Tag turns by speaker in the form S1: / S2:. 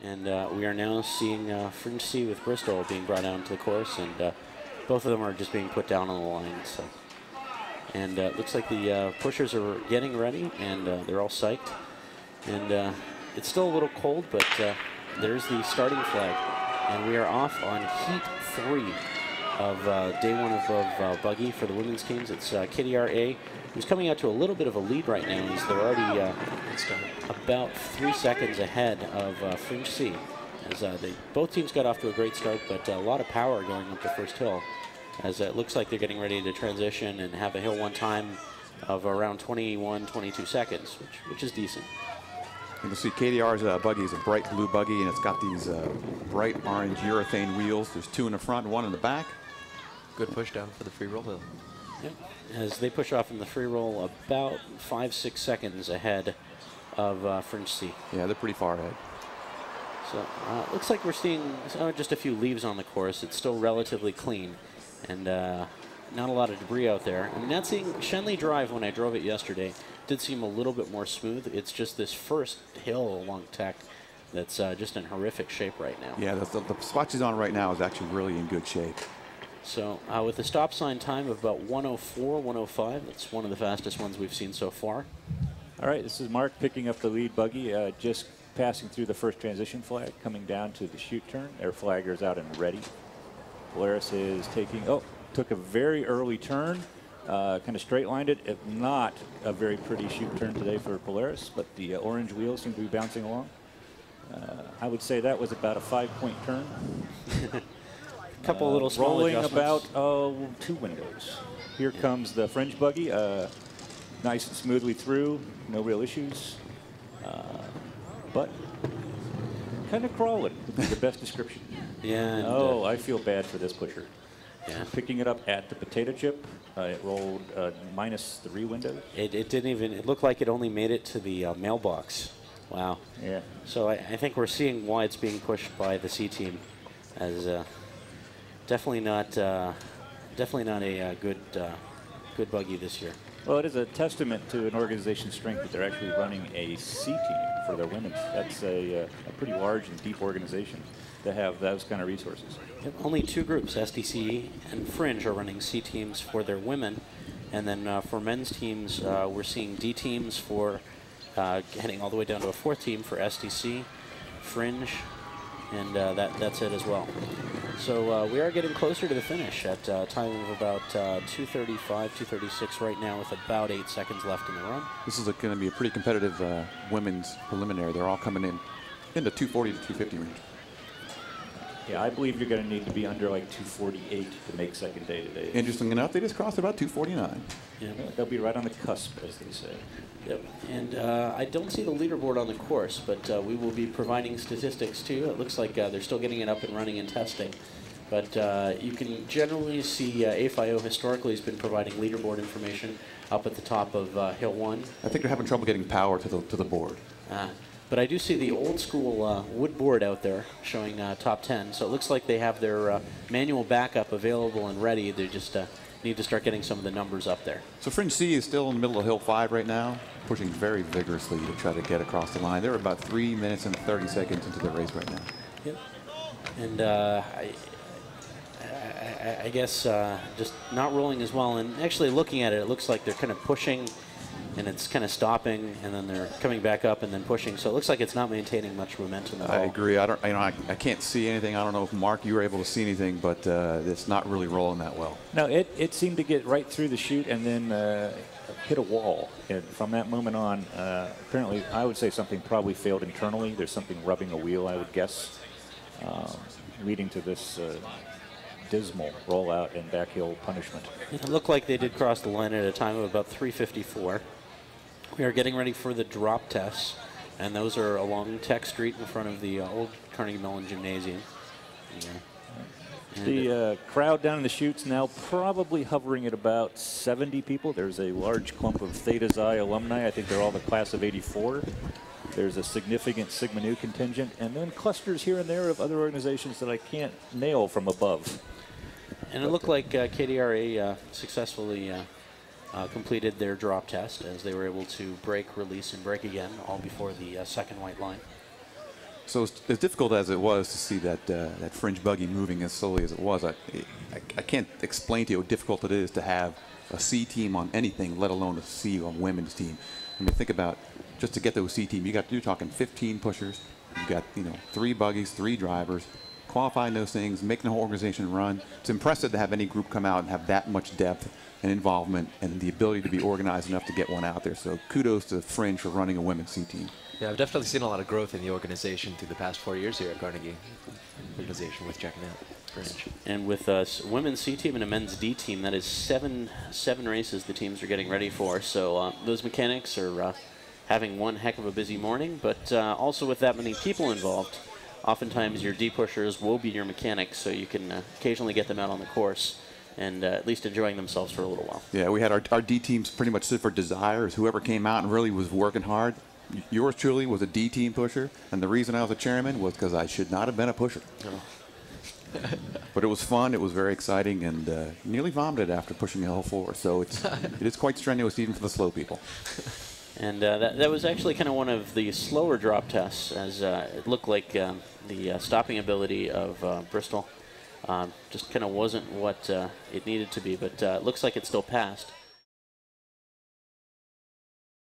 S1: And we are now seeing Fringe C with Bristol being brought out into the course, and both of them are just being put down on the line. So, and it looks like the pushers are getting ready, and they're all psyched. And it's still a little cold, but there's the starting flag, and we are off on heat 3 of day 1 of buggy for the women's teams. It's KDR A, who's coming out to a little bit of a lead right now, as they're already about 3 seconds ahead of Fringe C. As both teams got off to a great start, but a lot of power going up the first hill, as it looks like they're getting ready to transition and have a hill 1 time of around 21, 22 seconds, which is decent.
S2: You can see KDR's buggy is a bright blue buggy, and it's got these bright orange urethane wheels. There's 2 in the front and 1 in the back.
S3: Good push down for the free roll hill.
S1: Yep. As they push off in the free roll, about 5-6 seconds ahead of Fringe C.
S2: Yeah, they're pretty far ahead.
S1: So it looks like we're seeing just a few leaves on the course. It's still relatively clean, and not a lot of debris out there. I'm not seeing Shenley Drive when I drove it yesterday. Did seem a little bit more smooth. It's just this first hill along Tech that's just in horrific shape right now.
S2: Yeah, the spot she's on right now is actually really in good shape.
S1: So with a stop sign time of about 1:04, 1:05, that's one of the fastest ones we've seen so far.
S4: All right, this is Mark picking up the lead buggy, just passing through the first transition flag, coming down to the shoot turn. Their flagger's out and ready. Polaris is took a very early turn, kind of straight-lined it. If not a very pretty shoot turn today for Polaris, but the orange wheels seem to be bouncing along. I would say that was about a 5-point turn.
S1: Couple little small
S4: rolling
S1: adjustments.
S4: about 2 windows. Here comes the Fringe buggy, nice and smoothly through, no real issues, but kind of crawling would be the best description.
S1: Yeah.
S4: And, I feel bad for this pusher.
S1: Yeah.
S4: Picking it up at the potato chip, it rolled -3 windows.
S1: It didn't even. It looked like it only made it to the mailbox. Wow.
S4: Yeah.
S1: So I think we're seeing why it's being pushed by the C team, as definitely not a good buggy this year.
S4: Well, it is a testament to an organization's strength that they're actually running a C team for their women. That's a pretty large and deep organization to have those kind of resources.
S1: Yep, only 2 groups, SDC and Fringe, are running C teams for their women, and then for men's teams, we're seeing D teams for heading all the way down to a 4th team for SDC, Fringe, and that's it as well. So we are getting closer to the finish at a time of about 2:35, 2:36 right now, with about 8 seconds left in the run.
S2: This is going to be a pretty competitive women's preliminary. They're all coming in the 240 to 250 range.
S4: Yeah, I believe you're going to need to be under like 248 to make second day today.
S2: Interesting enough, they just crossed about 249.
S1: Yeah.
S4: They'll be right on the cusp, as they say.
S1: Yep. And I don't see the leaderboard on the course, but we will be providing statistics too. It looks like they're still getting it up and running and testing. But you can generally see AFIO historically has been providing leaderboard information up at the top of Hill 1.
S2: I think they're having trouble getting power to the board.
S1: But I do see the old school wood board out there showing top 10. So it looks like they have their manual backup available and ready. They just need to start getting some of the numbers up there.
S2: So Fringe C is still in the middle of Hill 5 right now, pushing very vigorously to try to get across the line. They're about 3 minutes and 30 seconds into the race right now.
S1: Yep. And I guess just not rolling as well. And actually looking at it, it looks like they're kind of pushing, and it's kind of stopping, and then they're coming back up and then pushing. So it looks like it's not maintaining much momentum at all.
S2: I agree. I can't see anything. I don't know if Mark, you were able to see anything, but it's not really rolling that well.
S4: No, it seemed to get right through the chute and then hit a wall. And from that moment on, apparently, I would say something probably failed internally. There's something rubbing a wheel, I would guess, leading to this dismal rollout and backhill punishment.
S1: It looked like they did cross the line at a time of about 3:54. We are getting ready for the drop tests, and those are along Tech Street in front of the old Carnegie Mellon Gymnasium. Yeah.
S4: The crowd down in the chutes now probably hovering at about 70 people. There's a large clump of Theta Xi alumni. I think they're all the class of '84. There's a significant Sigma Nu contingent, and then clusters here and there of other organizations that I can't nail from above.
S1: And it looked like KDR A successfully completed their drop test, as they were able to brake, release, and brake again, all before the second white line.
S2: So as difficult as it was to see that fringe buggy moving as slowly as it was, I can't explain to you how difficult it is to have a C team on anything, let alone a C on women's team. I mean, think about just to get those C team, you're talking 15 pushers, you've got 3 buggies, 3 drivers, qualifying those things, making the whole organization run. It's impressive to have any group come out and have that much depth and involvement and the ability to be organized enough to get one out there. So kudos to Fringe for running a women's C team.
S3: Yeah, I've definitely seen a lot of growth in the organization through the past 4 years here at Carnegie organization with checking out Fringe.
S1: And with a women's C team and a men's D team, that is seven races the teams are getting ready for. So those mechanics are having one heck of a busy morning, but also with that many people involved, oftentimes your D pushers will be your mechanics, so you can occasionally get them out on the course and at least enjoying themselves for a little while.
S2: Yeah, we had our D teams pretty much stood for desires. Whoever came out and really was working hard. Yours truly was a D team pusher, and the reason I was a chairman was because I should not have been a pusher.
S1: No.
S2: But it was fun, it was very exciting, and nearly vomited after pushing the whole floor. So it is quite strenuous even for the slow people.
S1: And that was actually kind of one of the slower drop tests, as it looked like the stopping ability of Bristol just kind of wasn't what it needed to be, but it looks like it still passed.